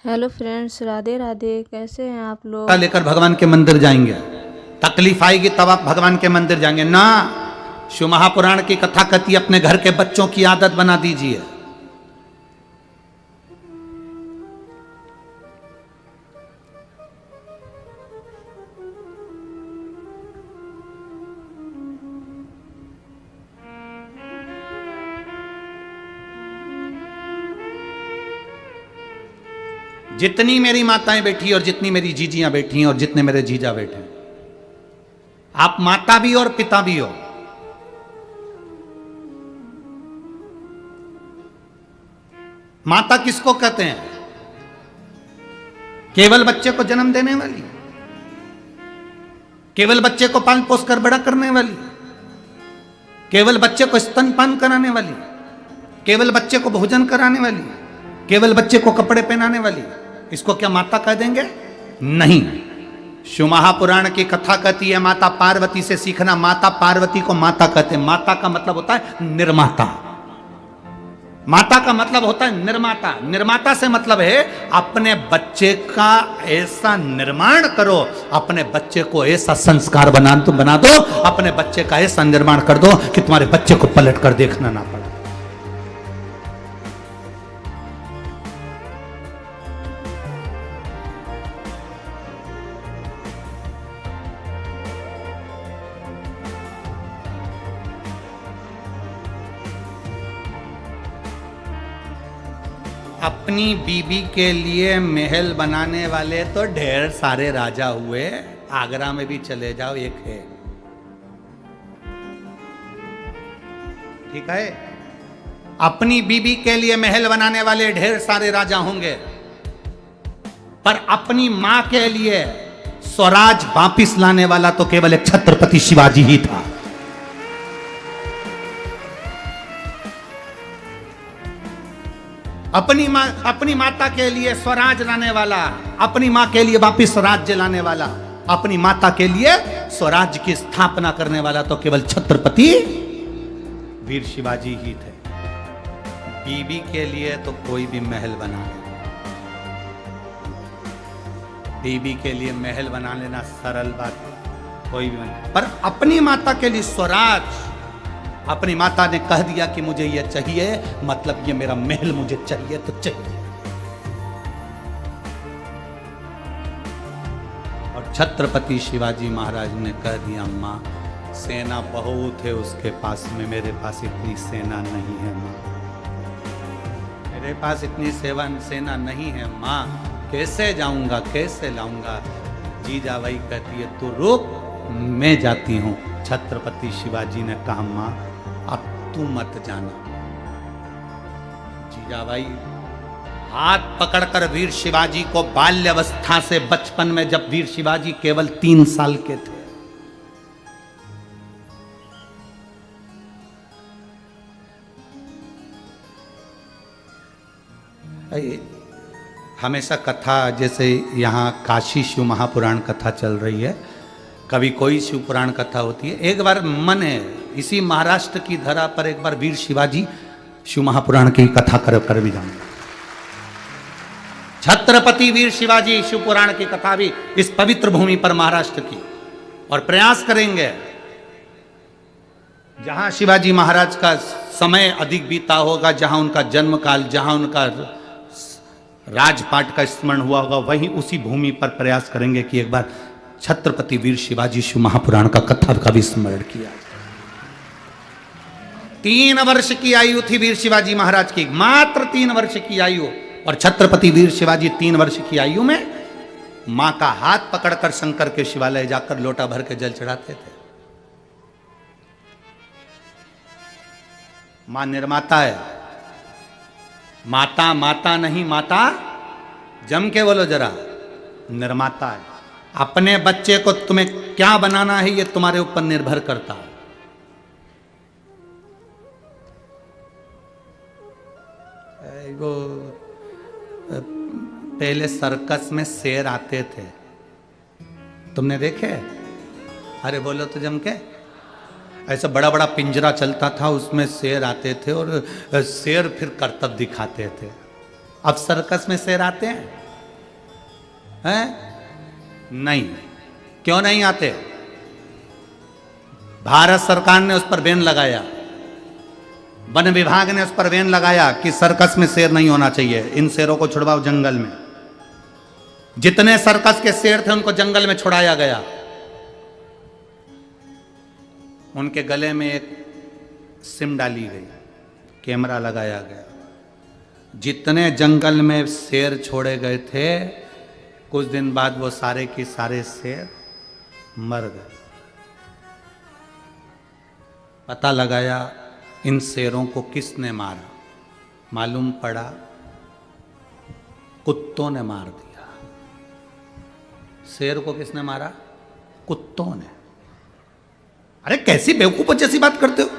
Hello friends, Radhe Radhe. कैसे हैं आप लोग? लेकर भगवान के मंदिर जाएंगे, तकलीफ आएगी तब आप भगवान के मंदिर जाएंगे ना। शिव महापुराण की कथा कथी अपने घर के बच्चों की आदत बना दीजिए। जितनी मेरी माताएं बैठी और जितनी मेरी जीजियां बैठी हैं और जितने मेरे जीजा बैठे हैं, आप माता भी और पिता भी हो। माता किसको कहते हैं? केवल बच्चे को जन्म देने वाली, केवल बच्चे को पाल पोस कर बड़ा करने वाली, केवल बच्चे को स्तनपान कराने वाली, केवल बच्चे को भोजन कराने वाली, केवल बच्चे को कपड़े पहनाने वाली, इसको क्या माता कह देंगे? नहीं। शिव महापुराण की कथा कहती है माता पार्वती से सीखना। माता पार्वती को माता कहते हैं। माता का मतलब होता है निर्माता। माता का मतलब होता है निर्माता। निर्माता से मतलब है अपने बच्चे का ऐसा निर्माण करो, अपने बच्चे को ऐसा संस्कार बना दो, अपने बच्चे का ऐसा निर्माण कर दो कि तुम्हारे बच्चे को पलट कर देखना ना पड़े। अपनी बीबी के लिए महल बनाने वाले तो ढेर सारे राजा हुए। आगरा में भी चले जाओ, एक है, ठीक है। अपनी बीबी के लिए महल बनाने वाले ढेर सारे राजा होंगे, पर अपनी मां के लिए स्वराज वापिस लाने वाला तो केवल एक छत्रपति शिवाजी ही था। अपनी माता के लिए स्वराज लाने वाला, अपनी मां के लिए वापिस स्वराज्य लाने वाला, अपनी माता के लिए स्वराज्य की स्थापना करने वाला तो केवल छत्रपति वीर शिवाजी ही थे। बीबी के लिए तो कोई भी महल बना ले। बीबी के लिए महल बना लेना सरल बात है, कोई भी महल। पर अपनी माता के लिए स्वराज, अपनी माता ने कह दिया कि मुझे ये चाहिए, मतलब ये मेरा महल मुझे चाहिए तो चाहिए। और छत्रपति शिवाजी महाराज ने कह दिया, मां सेना बहुत है उसके पास में, मेरे पास इतनी सेना नहीं है मां, मेरे पास इतनी सेना नहीं है मां, कैसे जाऊंगा, कैसे लाऊंगा? जीजा वही कहती है तू रुक, मैं जाती हूं। छत्रपति शिवाजी ने कहा मां अब तू मत जाना। जीजाबाई हाथ पकड़कर वीर शिवाजी को बाल्यावस्था से, बचपन में जब वीर शिवाजी केवल 3 साल के थे, हमेशा कथा, जैसे यहाँ काशी शिव महापुराण कथा चल रही है, कभी कोई शिव पुराण कथा होती है, एक बार मन है इसी महाराष्ट्र की धरा पर एक बार वीर शिवाजी शिव महापुराण की कथा कर भी जाऊंगा। छत्रपति वीर शिवाजी शिव पुराण की कथा भी इस पवित्र भूमि पर महाराष्ट्र की, और प्रयास करेंगे जहां शिवाजी महाराज का समय अधिक बीता होगा, जहां उनका जन्म काल, जहां उनका राजपाट का स्मरण हुआ होगा, वहीं उसी भूमि पर प्रयास करेंगे कि एक बार छत्रपति वीर शिवाजी शिव महापुराण का कथा का भी स्मरण किया। 3 वर्ष की आयु थी वीर शिवाजी महाराज की, मात्र 3 वर्ष की आयु, और छत्रपति वीर शिवाजी 3 वर्ष की आयु में मां का हाथ पकड़कर शंकर के शिवालय जाकर लोटा भर के जल चढ़ाते थे। मां निर्माता है। माता माता नहीं, माता जम के बोलो जरा, निर्माता है। अपने बच्चे को तुम्हें क्या बनाना है ये तुम्हारे ऊपर निर्भर करता है। वो पहले सर्कस में शेर आते थे, तुमने देखे? अरे बोलो तो जम के। ऐसा बड़ा बड़ा पिंजरा चलता था, उसमें शेर आते थे और शेर फिर करतब दिखाते थे। अब सर्कस में शेर आते हैं? हैं? नहीं। क्यों नहीं आते? भारत सरकार ने उस पर बैन लगाया, वन विभाग ने उस पर बैन लगाया कि सर्कस में शेर नहीं होना चाहिए, इन शेरों को छुड़वाओ जंगल में। जितने सर्कस के शेर थे उनको जंगल में छुड़ाया गया। उनके गले में एक सिम डाली गई, कैमरा लगाया गया। जितने जंगल में शेर छोड़े गए थे, कुछ दिन बाद वो सारे के सारे शेर मर गए। पता लगाया इन शेरों को किसने मारा, मालूम पड़ा कुत्तों ने मार दिया। शेर को किसने मारा? कुत्तों ने। अरे कैसी बेवकूफों जैसी बात करते हो।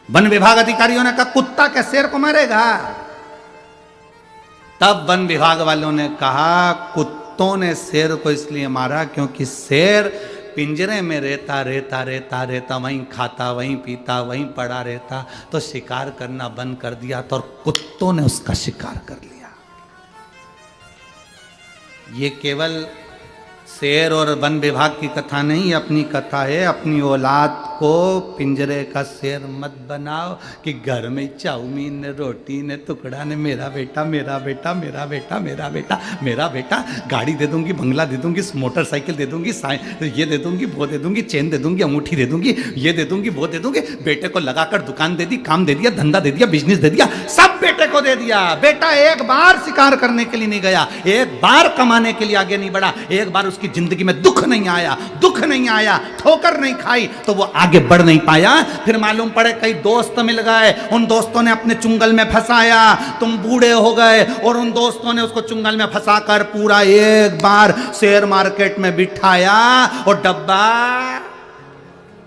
वन विभाग अधिकारियों ने कहा कुत्ता क्या शेर को मारेगा? तब वन विभाग वालों ने कहा कुत्तों ने शेर को इसलिए मारा क्योंकि शेर पिंजरे में रहता वहीं खाता, वहीं पीता, वहीं पड़ा रहता, तो शिकार करना बंद कर दिया तो और कुत्तों ने उसका शिकार कर लिया। ये केवल शेर और वन विभाग की कथा नहीं, अपनी कथा है। अपनी औलाद को पिंजरे का शेर मत बनाओ कि घर में चाउमीन ने, रोटी ने, टुकड़ा ने, मेरा बेटा मेरा बेटा मेरा बेटा मेरा बेटा मेरा बेटा, गाड़ी दे दूंगी, बंगला दे दूंगी, मोटरसाइकिल दे दूंगी, ये दे दूंगी, वो दे दूंगी, चेन दे दूंगी, अंगूठी दे दूंगी, ये दे दूंगी, वो दे दूंगी। बेटे को लगाकर दुकान दे दी, काम दे दिया, धंधा दे दिया, बिजनेस दे दिया, सब बेटे को दे दिया। बेटा एक बार शिकार करने के लिए नहीं गया, एक बार कमाने के लिए आगे नहीं बढ़ा, एक बार उसकी जिंदगी में दुख नहीं आया, ठोकर नहीं खाई तो वो आगे बढ़ नहीं पाया। फिर मालूम पड़े कई दोस्त मिल गए, उन दोस्तों ने अपने चुंगल में फंसाया, तुम बूढ़े हो गए और उन दोस्तों ने उसको चुंगल में फंसाकर पूरा एक बार शेयर मार्केट में बिठाया और डब्बा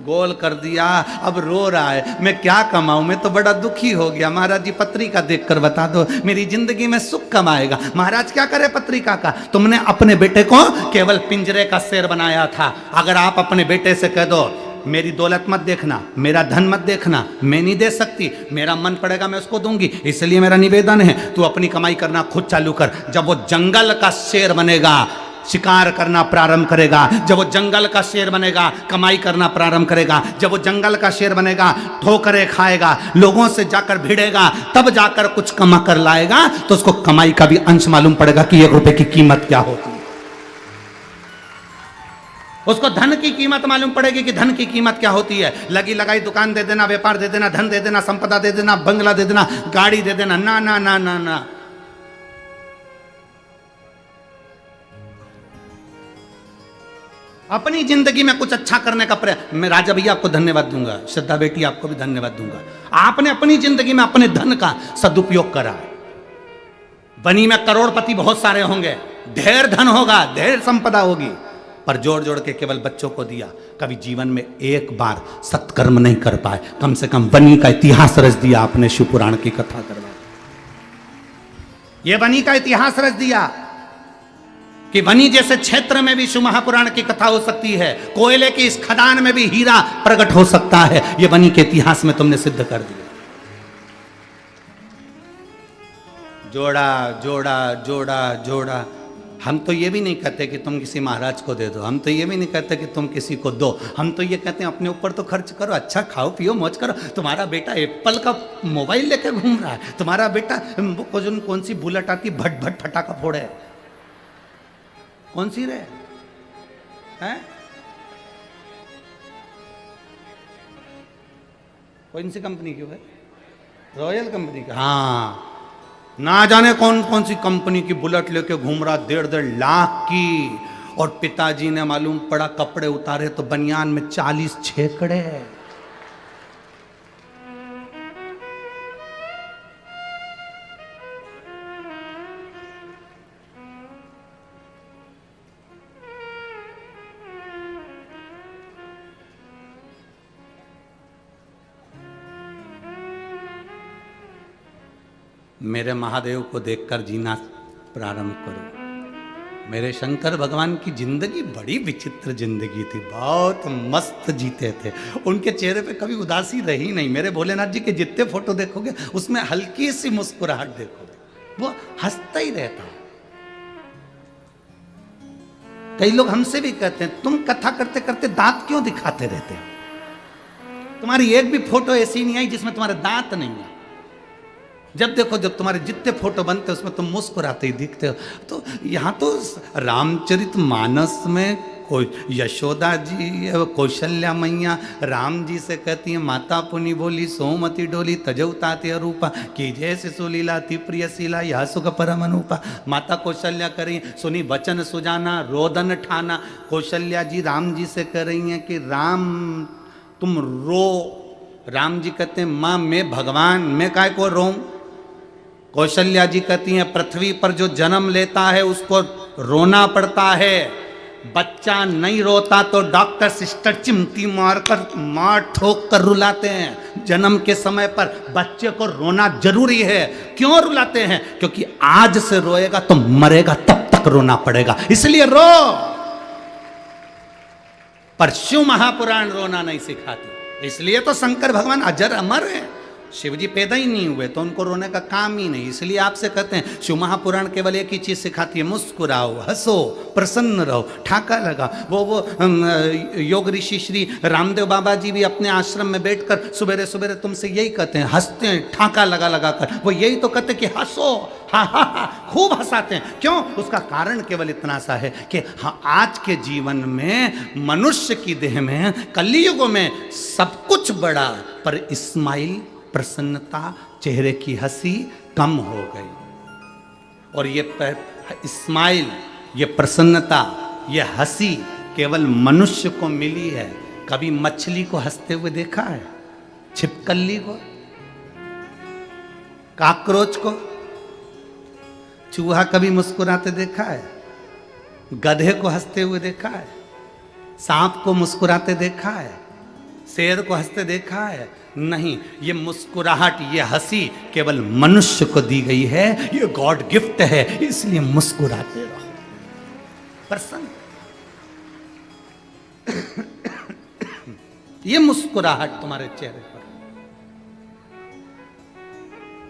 गोल कर दिया। अब रो रहा है, मैं क्या कमाऊं, मैं तो बड़ा दुखी हो गया। महाराज जी पत्रिका देखकर बता दो, मेरी जिंदगी में सुख कम आएगा। महाराज क्या करे पत्रिका का? तुमने अपने बेटे को केवल पिंजरे का शेर बनाया था। अगर आप अपने बेटे से कह दो मेरी दौलत मत देखना, मेरा धन मत देखना, मैं नहीं दे सकती, मेरा मन पड़ेगा मैं उसको दूंगी, इसलिए मेरा निवेदन है तू अपनी कमाई करना खुद चालू कर। जब वो जंगल का शेर बनेगा, शिकार करना प्रारंभ करेगा, जब वो जंगल का शेर बनेगा, कमाई करना प्रारंभ करेगा, जब वो जंगल का शेर बनेगा, ठोकरें खाएगा, लोगों से जाकर भिड़ेगा, तब जाकर कुछ कमा कर लाएगा, तो उसको कमाई का भी अंश मालूम पड़ेगा कि 1 रुपए की कीमत क्या होती है। उसको धन की कीमत मालूम पड़ेगी कि धन की कीमत क्या होती है। लगी लगाई दुकान दे देना, व्यापार दे देना, धन दे देना, संपदा दे देना, बंगला दे देना, गाड़ी दे देना, ना ना ना ना ना। अपनी जिंदगी में कुछ अच्छा करने का प्रयास। मैं राजा भैया आपको धन्यवाद दूंगा, श्रद्धा बेटी आपको भी धन्यवाद दूंगा। आपने अपनी जिंदगी में अपने धन का सदुपयोग करा। बनी में करोड़पति बहुत सारे होंगे, ढेर धन होगा, ढेर संपदा होगी, पर जोड़ जोड़ के केवल बच्चों को दिया। कभी जीवन में एक बार सत्कर्म नहीं कर पाए। कम से कम बनी का इतिहास रच दिया आपने, शिव पुराण की कथा करवा, ये बनी का इतिहास रच दिया कि बनी जैसे क्षेत्र में भी शिव महापुराण की कथा हो सकती है, कोयले की इस खदान में भी हीरा प्रकट हो सकता है। ये बनी के इतिहास में तुमने सिद्ध कर दिया। जोड़ा जोड़ा जोड़ा जोड़ा। हम तो ये भी नहीं कहते कि तुम किसी महाराज को दे दो, हम तो ये भी नहीं कहते कि तुम किसी को दो, हम तो ये कहते हैं अपने ऊपर तो खर्च करो, अच्छा खाओ पियो मौज करो। तुम्हारा बेटा एप्पल का मोबाइल लेकर घूम रहा है, तुम्हारा बेटा कौन सी बुलेट आती भट भट फटाका फोड़े, कौन सी रे हैं? कौन सी कंपनी की है? रॉयल कंपनी का। हाँ, ना जाने कौन कौन सी कंपनी की बुलेट लेके घूम रहा, 1.5 लाख की। और पिताजी ने मालूम पड़ा कपड़े उतारे तो बनियान में 40 छेकड़े। मेरे महादेव को देखकर जीना प्रारंभ करो। मेरे शंकर भगवान की जिंदगी बड़ी विचित्र जिंदगी थी, बहुत मस्त जीते थे। उनके चेहरे पे कभी उदासी रही नहीं। मेरे भोलेनाथ जी के जितने फोटो देखोगे उसमें हल्की सी मुस्कुराहट देखोगे, वो हंसता ही रहता है। कई लोग हमसे भी कहते हैं तुम कथा करते करते दांत क्यों दिखाते रहते हो? तुम्हारी एक भी फोटो ऐसी नहीं आई जिसमें तुम्हारे दांत नहीं है। जब देखो, जब तुम्हारे जितने फोटो बनते हैं उसमें तुम मुस्कुराते ही दिखते हो। तो यहाँ तो रामचरितमानस में कोई यशोदा जी, कौशल्या मैया राम जी से कहती हैं, माता पुनि बोली सोमति डोली तजौताते अरूपा की जैसे सुलीला ति प्रियशीला यह सुख परम अनुपा। माता कौशल्या कर रही हैं, सुनी वचन सुजाना रोदन ठाना। कौशल्या जी राम जी से कह रही हैं कि राम तुम रो। राम जी कहते हैं माँ मैं भगवान, मैं काय को रोऊं? कौशल्या जी कहती हैं पृथ्वी पर जो जन्म लेता है उसको रोना पड़ता है, बच्चा नहीं रोता तो डॉक्टर सिस्टर चिमटी मार ठोक कर रुलाते हैं। जन्म के समय पर बच्चे को रोना जरूरी है। क्यों रुलाते हैं? क्योंकि आज से रोएगा तो मरेगा तब तक रोना पड़ेगा, इसलिए रो। पर शिव महापुराण रोना नहीं सिखाती, इसलिए तो शंकर भगवान अजर अमर है। शिव जी पैदा ही नहीं हुए तो उनको रोने का काम ही नहीं। इसलिए आपसे कहते हैं शिव महापुराण केवल एक ही चीज सिखाती है, मुस्कुराओ, हंसो, प्रसन्न रहो, ठाका लगा। वो योग ऋषि श्री रामदेव बाबा जी भी अपने आश्रम में बैठकर सुबेरे सुबेरे तुमसे यही कहते हैं, हंसते हैं ठाका लगा लगा कर। वो यही तो कहते कि हंसो, हा हा हा, खूब हंसाते हैं। क्यों? उसका कारण केवल इतना सा है कि हाँ, आज के जीवन में मनुष्य की देह में कलयुग में सब कुछ बड़ा, पर स्माइल, प्रसन्नता, चेहरे की हंसी कम हो गई। और ये स्माइल, ये प्रसन्नता, ये हंसी केवल मनुष्य को मिली है। कभी मछली को हंसते हुए देखा है? छिपकली को, काकरोच को, चूहा कभी मुस्कुराते देखा है? गधे को हंसते हुए देखा है? सांप को मुस्कुराते देखा है? शेर को हंसते देखा है? नहीं। ये मुस्कुराहट, ये हंसी केवल मनुष्य को दी गई है, ये गॉड गिफ्ट है, इसलिए मुस्कुराते रहो, प्रसन्न। ये मुस्कुराहट तुम्हारे चेहरे पर।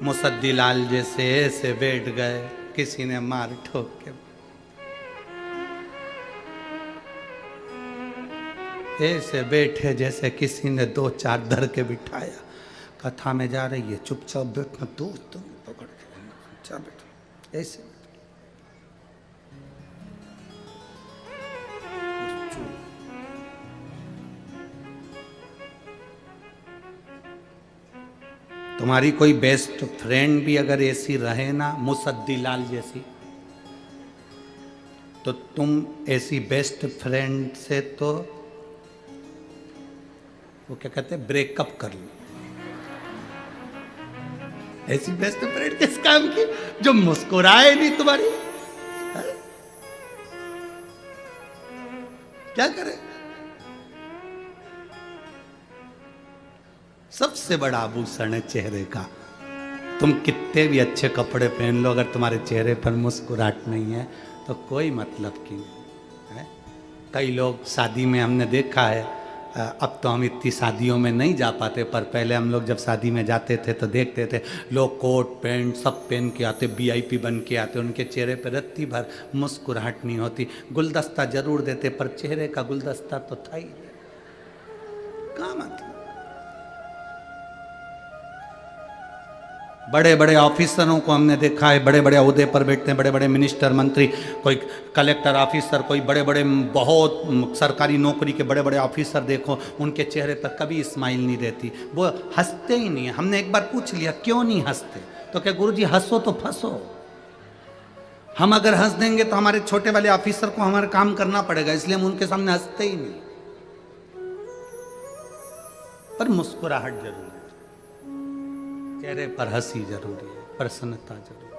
मुसद्दी लाल जैसे ऐसे बैठ गए, किसी ने मार ठोक के, ऐसे बैठे जैसे किसी ने दो चार धर के बिठाया। कथा में जा रही है, चुपचाप बैठना, दोस्त पकड़ के चुपचाप बैठो, ऐसे तुम्हारी कोई बेस्ट फ्रेंड भी अगर ऐसी रहे ना, मुसद्दी लाल जैसी, तो तुम ऐसी बेस्ट फ्रेंड से तो वो क्या कहते हैं, ब्रेकअप कर लो। ऐसी बेस्ट फ्रेंड किस काम की जो मुस्कुराए नहीं तुम्हारी? क्या करे? सबसे बड़ा आभूषण है चेहरे का। तुम कितने भी अच्छे कपड़े पहन लो, अगर तुम्हारे चेहरे पर मुस्कुराहट नहीं है तो कोई मतलब की नहीं है। कई लोग शादी में हमने देखा है, अब तो हम इतनी शादियों में नहीं जा पाते, पर पहले हम लोग जब शादी में जाते थे तो देखते थे लोग कोट पैंट सब पहन के आते, VIP बन के आते, उनके चेहरे पर रत्ती भर मुस्कुराहट नहीं होती। गुलदस्ता जरूर देते पर चेहरे का गुलदस्ता तो था ही क्या मतलब। बड़े बड़े ऑफिसरों को हमने देखा है, बड़े बड़े ओहदे पर बैठते हैं, बड़े बड़े मिनिस्टर, मंत्री, कोई कलेक्टर ऑफिसर, कोई बड़े बड़े बहुत सरकारी नौकरी के बड़े बड़े ऑफिसर, देखो उनके चेहरे पर कभी स्माइल नहीं रहती, वो हंसते ही नहीं है। हमने एक बार पूछ लिया क्यों नहीं हंसते, तो क्या गुरुजी हंसो तो फंसो। हम अगर हंस देंगे तो हमारे छोटे वाले ऑफिसर को हमारा काम करना पड़ेगा, इसलिए हम उनके सामने हंसते ही नहीं। पर मुस्कुराहट जरूरी है, चेहरे पर हंसी जरूरी है, प्रसन्नता जरूरी है।